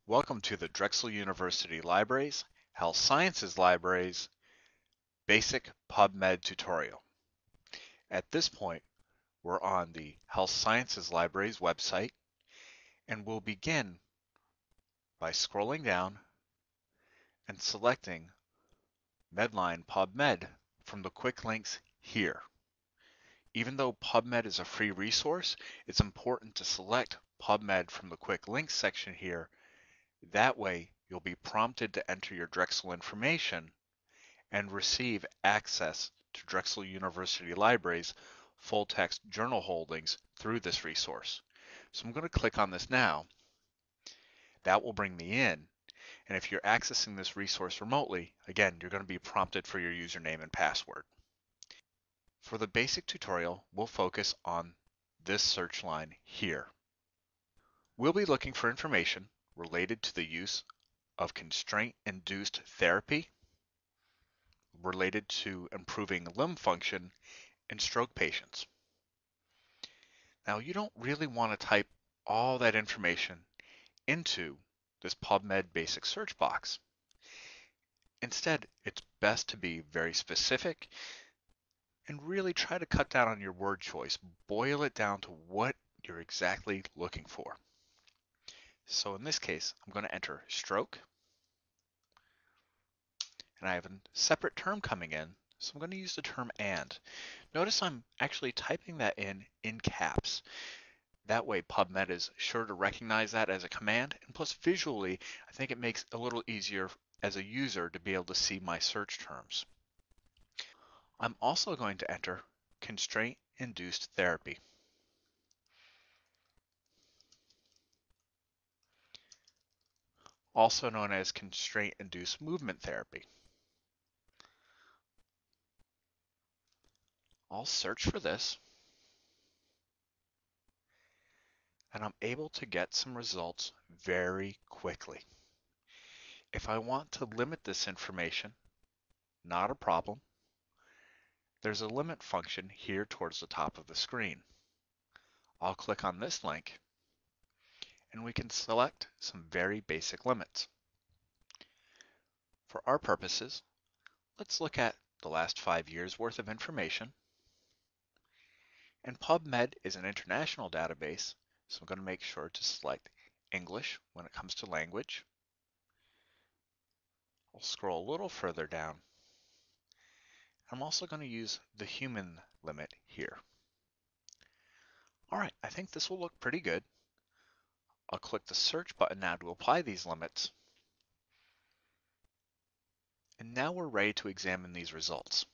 Welcome to the Drexel University Libraries, Health Sciences Libraries, Basic PubMed tutorial. At this point, we're on the Health Sciences Libraries website, and we'll begin by scrolling down and selecting Medline PubMed from the quick links here. Even though PubMed is a free resource, it's important to select PubMed from the quick links section here. That way, you'll be prompted to enter your Drexel information and receive access to Drexel University Libraries full-text journal holdings through this resource. So I'm going to click on this now. That will bring me in. And if you're accessing this resource remotely, again, you're going to be prompted for your username and password. For the basic tutorial, we'll focus on this search line here. We'll be looking for information related to the use of constraint-induced therapy, related to improving limb function in stroke patients. Now, you don't really want to type all that information into this PubMed basic search box. Instead, it's best to be very specific and really try to cut down on your word choice. Boil it down to what you're exactly looking for. So in this case, I'm going to enter stroke, and I have a separate term coming in, so I'm going to use the term and. Notice I'm actually typing that in caps. That way PubMed is sure to recognize that as a command, and plus visually, I think it makes it a little easier as a user to be able to see my search terms. I'm also going to enter constraint-induced therapy. Also known as constraint-induced movement therapy. I'll search for this, and I'm able to get some results very quickly. If I want to limit this information, not a problem. There's a limit function here towards the top of the screen. I'll click on this link, and we can select some very basic limits. For our purposes, let's look at the last 5 years worth of information. And PubMed is an international database, so I'm going to make sure to select English when it comes to language. I'll scroll a little further down. I'm also going to use the human limit here. All right, I think this will look pretty good. I'll click the search button now to apply these limits. And now we're ready to examine these results.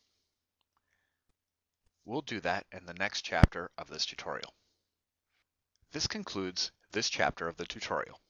We'll do that in the next chapter of this tutorial. This concludes this chapter of the tutorial.